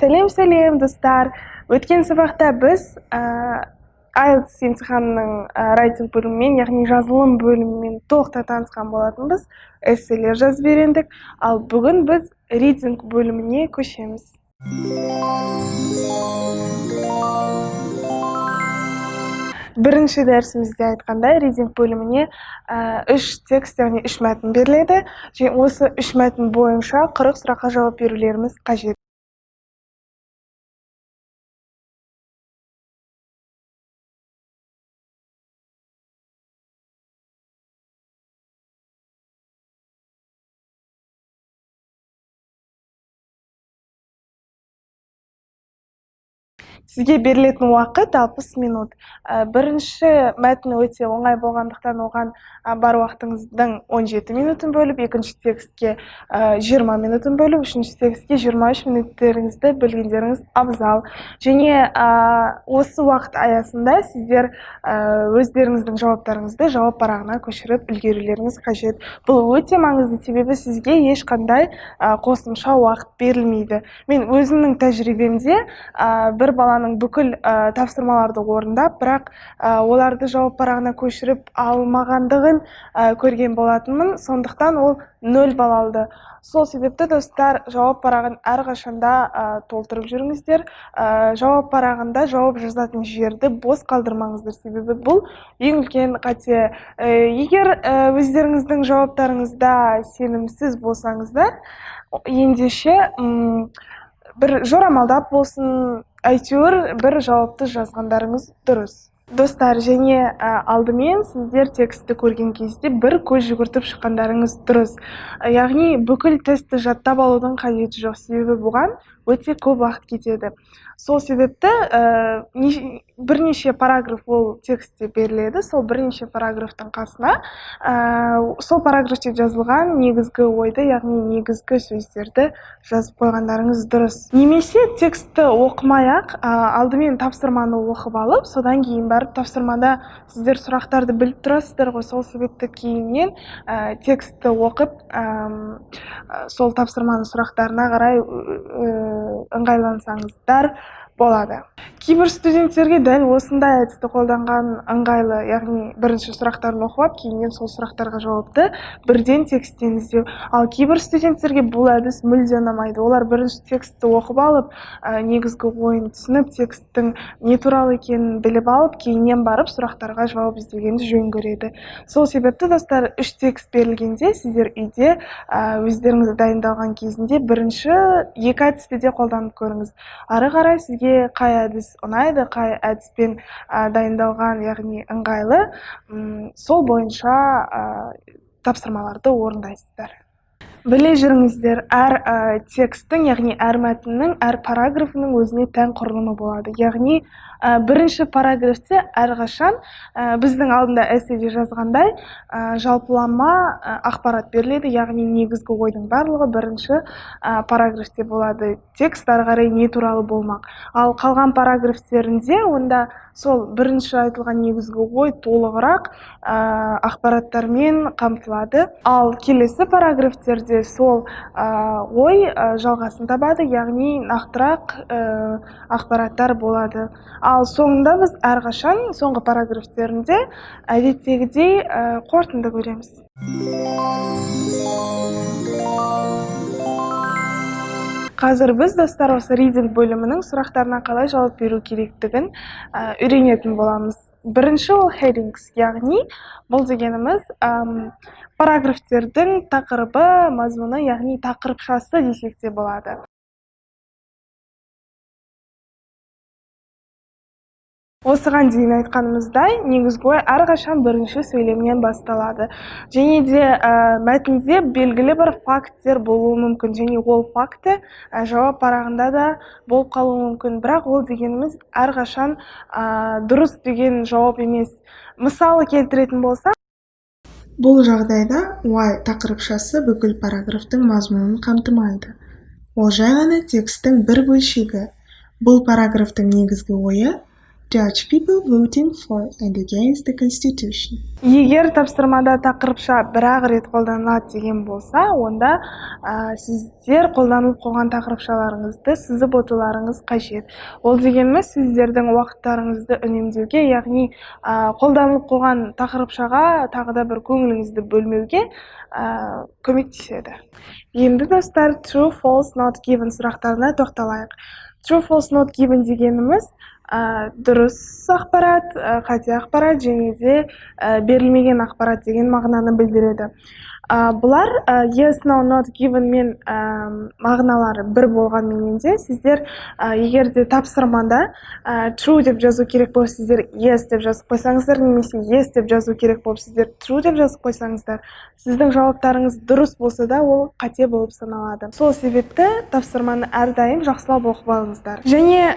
Сәлем достар. Өткен сабақта біз IELTS емтиханының райтинг бөлімімен, яғни жазылым бөлімімен толықтай танысқан болатынбыз. Эсселер жазып үйрендік. Ал бүгін біз reading бөліміне көшеміз. Бірінші дәрісімізде айтқандай, reading бөліміне 3 текст, яғни 3 мәтін беріледі. Және осы 3 мәтін бойынша 40 сұраққа жауап берулеріміз қажет. Сізге берілетін уақыт 60 минут. Бірінші мәтін өте оңай болғандықтан оған бар уақытыңыздың 17 минутын бөліп, екінші текстке 20 минутын бөліп, үшінші текстке 23 минуттеріңізді бөлгендеріңіз абзал. Және осы уақыт аясында сіздер өздеріңіздің жауаптарыңызды жауап парағына көшіріп үлгерулеріңіз қажет. Бұл өте маңызды, себебі сізге ешқандай қосымша уақыт берілмейді. Мен өзімнің тәжірибемде бір баланың бүкіл тапсырмаларды орындап, бірақ оларды жауап парағына көшіріп алмағандығын көрген болатынмын. Сондықтан ол 0 балл алды. Сол себепті достар, жауап парағын әрқашанда толтырып жүріңіздер. Жауап парағында жауап жазатын жерді бос қалдырмаңыздар, себебі бұл ең үлкен қате. Егер өздеріңіздің жауаптарыңызда сенімсіз болсаңыздар, ендеше бір жорамалдап болсын, әйтеуір бір жауапты жазғандарыңыз дұрыс. Достар, және алдымен сіздер текстті көрген кезде бір көз жүгіртіп шыққандарыңыз дұрыс. Яғни бүкіл тестті жаттап алудың қажеті жоқ, себебі бұған өте көп уақыт кетеді. Сол себепті бірнеше параграф ол текстте беріледі. Сол бірнеше параграфтың қасына сол параграфте жазылған негізгі ойды, яғни негізгі сөздерді жазып қойғандарыңыз дұрыс. Немесе текстті оқымай-ақ алдымен тапсырманы оқып алып, содан кейін барып тапсырмада сіздер сұрақтарды біліп тұрасыздар ғой. Сол себепті кейіннен текстті оқып, сол тапсырманың сұрақтарына қарай ыңғайлансаңыздар болады. Кейбір студенттерге дәл осындай әдісті қолданған ыңғайлы, яғни бірінші сұрақтарын оқып, кейіннен сол сұрақтарға жауапты бірден тексттен іздеу. Ал кейбір студенттерге бұл әдіс мүлде ұнамайды. Олар бірінші текстті оқып алып, негізгі ойын түсініп, тексттің не туралы екенін біліп алып, кейіннен барып сұрақтарға жауап іздегенді жөн көреді. Сол себепті достар, 3 текст берілгенде сіздер үйде өздеріңізді дайындалған кезінде бірінші 2 әдісті де қолданып көріңіз. Ары қарай сізге қай әдіс ұнайды, қай әдіспен дайындалған, яғни ыңғайлы, сол бойынша тапсырмаларды орындайсыздар. Біле жүріңіздер, әр тексттің, яғни әр мәтіннің, әр параграфының өзіне тән құрылымы болады. Яғни бірінші параграфте әрқашан біздің алдында эсседе жазғандай жалпылама ақпарат беріледі, яғни негізгі ойдың барлығы бірінші параграфте болады. Текст ары қарай не туралы болмақ. Ал қалған параграфтерінде онда сол бірінші айтылған негізгі ой толығырақ ақпараттармен қамтылады. Ал келесі параграфтерде сол ой жалғасын табады, яғни нақтырақ ақпараттар болады. Ал соңында біз әрқашан соңғы параграфтерінде әдеттегідей қорытынды көреміз. Қазір біз достар осы reading бөлімінің сұрақтарына қалай жауап беру керектігін үйренетін боламыз. Бірінші ол headings, яғни бұл дегеніміз параграфтердің тақырыбы, мазмұны, яғни тақырыпшасы десек те болады. Осыған дейін айтқанымыздай, негізгі ой әрқашан бірінші сөйлемнен басталады. Және де мәтінде белгілі бір факттер болуы мүмкін, және ол факті жауап парағында да болып қалуы мүмкін. Бірақ ол дегеніміз әрқашан дұрыс деген жауап емес. Мысалы келтіретін болса, бұл жағдайда why тақырыпшасы бүкіл параграфтың мазмұнын қамтымайды. Ол жай ғана тексттің бір бөлшегі. Бұл параграфтың негізгі ойы Dutch people voting for and against the Constitution. Егер тапсырмада тақырыпша бір-ақ рет қолданылады деген болса, онда сіздер қолданылып қойған тақырыпшаларыңызды сызып отыруларыңыз қажет. Ол дегеніміз сіздердің уақыттарыңызды үнемдеуге, яғни қолданылып қойған тақырыпшаға тағы да бір көңіліңізді бөлмеуге көмектеседі. Енді достар, true, false, not given сұрақтарына тоқталайық. True, false, not given дегеніміз дұрыс ақпарат, қате ақпарат және де берілмеген ақпарат деген мағынаны білдіреді. Бұлар yes, no, not given мен мағыналары бір болғанменен де сіздер егер де тапсырмада true деп жазу керек болып сіздер yes деп жазып қойсаңыздар, немесе yes деп жазу керек болып сіздер true деп жазып қойсаңыздар, сіздің жауаптарыңыз дұрыс болса да ол қате болып саналады. Сол себепті тапсырманы әрдайым жақсылап оқып алыңыздар. Және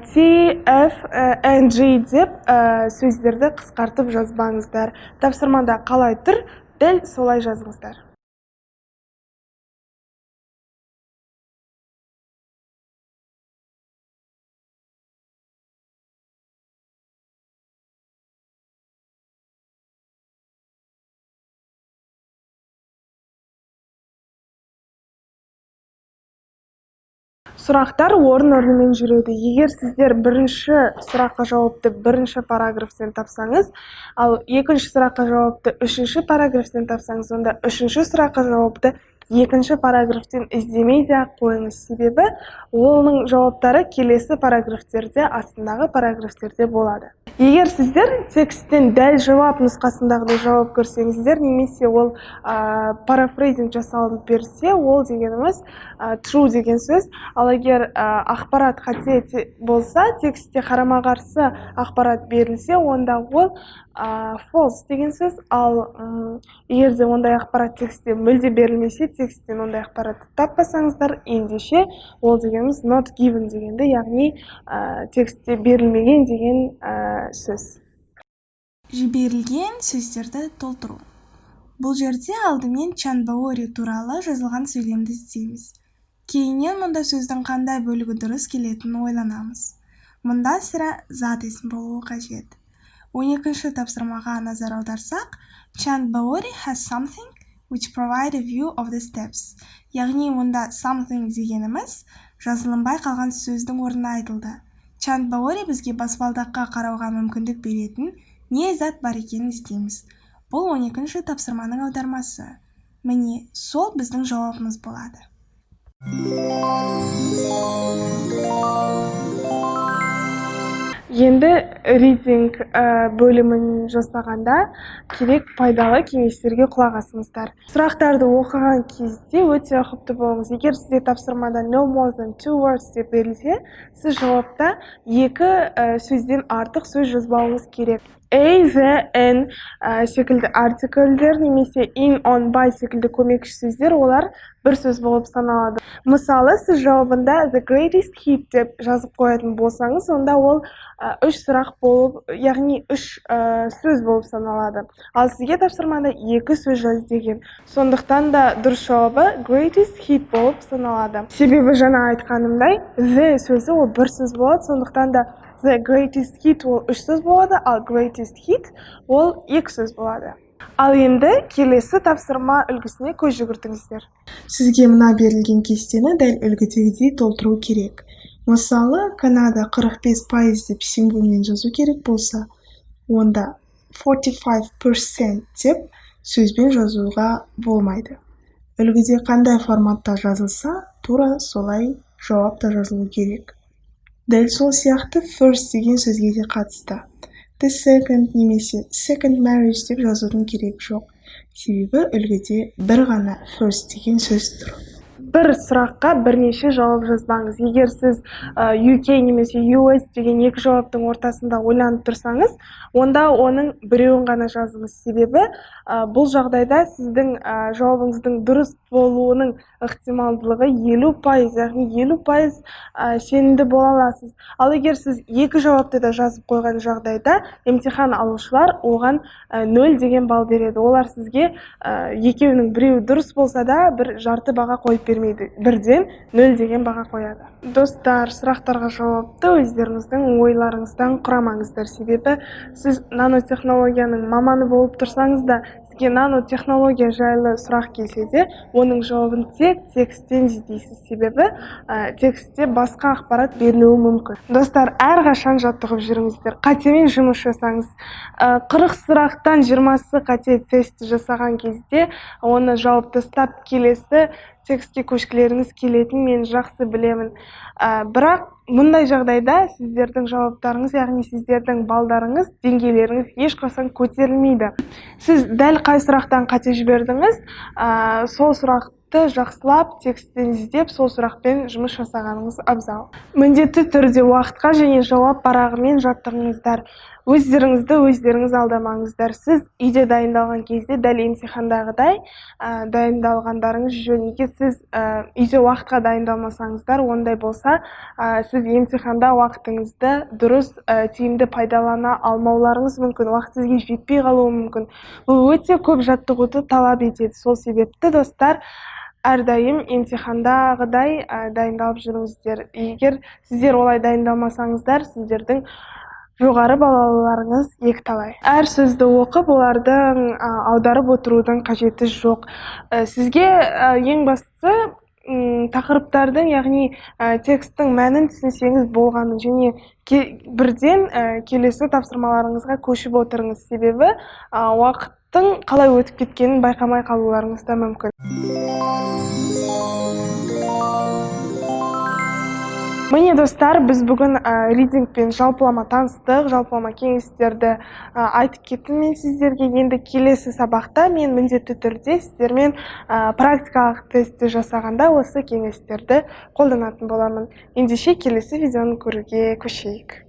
T, F, N, G деп сөздерді қысқартып жазбаңыздар. Тапсырмада қалай тұр, дәл солай жазыңыздар. Сұрақтар орын-орнымен жүреді. Егер сіздер бірінші сұраққа жауапты бірінші параграфтен тапсаңыз, ал екінші сұраққа жауапты үшінші параграфтен тапсаңыз, онда үшінші сұраққа жауапты екінші параграфтен іздемейді қойыңыз. Себебі оның жауаптары келесі параграфтерде, астындағы параграфтерде болады. Егер сіздер тексттен дәл жауап нұсқасындағыдай жауап көрсеңіздер, немесе ол парафрейзинг жасалынып берсе, ол дегеніміз true деген сөз. Ал егер ақпарат қате болса, текстте қарама-қарсы ақпарат берілсе, онда ол false деген сөз. Ал егер де ондай ақпарат текстте мүлде берілмесе, тексттен ондай ақпаратты таппасаңыздар, ендеше ол дегеніміз not given дегенді, яғни текстте берілмеген деген сөз. Жіберілген сөздерді толтыру. Бұл жерде алдымен Чан-Баори туралы жазылған сөйлемді іздейміз. Кейіннен мұнда сөздің қандай бөлігі дұрыс келетінін ойланамыз. Мұнда сірә зат есім болуы қажет. 12-ші тапсырмаға назар аударсақ, Чан-Баори has something which provide a view of the steps. Яғни мұнда something дегеніміз жазылынбай қалған сөздің орнына айтылды. Чан-Баори бізге баспалдаққа қарауға мүмкіндік беретін не зат бар екенін іздейміз. Бұл 12-ші тапсырманың аудармасы. Міне, сол біздің жауабымыз болады. Енді reading бөлімін жасағанда керек пайдалы кеңестерге құлақ асыңыздар. Сұрақтарды оқыған кезде өте ұқыпты болыңыз. Егер сізде тапсырмада no more than 2 words деп берілсе, сіз жауапта екі сөзден артық сөз жазбауыңыз керек. A, the, n секілді артикльдер немесе in, on, by секілді көмекші сөздер, олар бір сөз болып саналады. Мысалы, сіз жауабында the greatest hit деп жазып қоятын болсаңыз, онда ол үш сұрақ болып, яғни үш сөз болып саналады. Ал сізге тапсырмада екі сөз жаз деген. Сондықтан да дұрыс жауабы greatest hit болып саналады. Себебі жаңа айтқанымдай, the сөзі ол бір сөз болады, сондықтан да the greatest hit ол үш сөз болады, ал greatest hit ол екі сөз болады. Ал енді келесі тапсырма үлгісіне көз жүгіртіңіздер. Сізге мына берілген кестені дәл үлгідегідей толтыру керек. Мысалы, Канада 45% деп символмен жазу керек болса, онда 45% деп сөзбен жазуға болмайды. Үлгіде қандай форматта жазылса, тура солай жауап та жазылу керек. Дәл сол сияқты first деген сөзге де қатысты. The second немесе second marriage деп жазудың керек жоқ. Себебі үлгіде бір ғана first деген сөз тұр. Бір сұраққа бірнеше жауап жазбаңыз. Егер сіз UK немесе US деген екі жауаптың ортасында ойланып тұрсаңыз, онда оның біреуін ғана жазыңыз. Себебі бұл жағдайда сіздің жауабыңыздың дұрыс болуының ықтималдылығы 50%, яғни 50% сенімді бола аласыз. Ал егер сіз екі жауапты да жазып қойған жағдайда, емтихан алушылар оған 0 деген балл береді. Олар сізге екеуінің біреуі дұрыс болса да бір жарты баға қойып бермейді. бермейді, бірден 0 деген баға қояды. Достар, сұрақтарға жауапты өздеріңіздің ойларыңыздан құрамаңыздар, себебі сіз нанотехнологияның маманы болып тұрсаңыз да, сізге нанотехнология жайлы сұрақ келсе де, оның жауабын тек тексттен іздейсіз, себебі текстте басқа ақпарат берілуі мүмкін. Достар, әрқашан жаттығып жүріңіздер. Қатемен жұмыс жасаңыз. 40 сұрақтан 20-сы қате тест жасаған кезде, оны жауап тастап келесі текстке көшкілеріңіз келетін мен жақсы білемін. Бірақ мұндай жағдайда сіздердің жауаптарыңыз, яғни сіздердің балдарыңыз, деңгейлеріңіз ешқашан көтерілмейді. Сіз дәл қай сұрақтан қате жібердіңіз, сол сұрақты жақсылап тексттен іздеп, сол сұрақпен жұмыс жасағаныңыз абзал. Міндетті түрде уақытқа және жауап парағымен жаттығыңыздар. Өздеріңіз алдамаңыздар. Сіз үйде дайындалған кезде дәл емтихандағыдай дайындалғандарыңыз жөн. Егер сіз үйде уақытқа дайындалмасаңыздар, ондай болса, сіз емтиханда уақытыңызды дұрыс тиімді пайдалана алмауларыңыз мүмкін, уақыт сізге жетпей қалуы мүмкін. Бұл өте көп жаттығуды талап етеді. Сол себепті, достар, әрдайым емтихандағыдай дайындалып жүріңіздер. Егер сіздер олай дайындалмасаңыздар, сіздердің жоғары балаларыңыз екіталай. Әр сөзді оқып, олардың аударып отырудың қажеті жоқ. Сізге ең бастысы тақырыптардың, яғни тексттің мәнін түсінсеңіз болғаны, және бірден келесі тапсырмаларыңызға көшіп отырыңыз, себебі уақыттың қалай өтіп кеткенін байқамай қалуларыңыз да мүмкін. Міне, достар, біз бүгін ридингпен жалпылама таныстық, жалпылама кеңестерді айтып кеттім мен сіздерге. Енді келесі сабақта мен міндетті түрде сіздермен практикалық тестті жасағанда осы кеңестерді қолданатын боламын. Ендеше келесі видеоны көруге көшейік.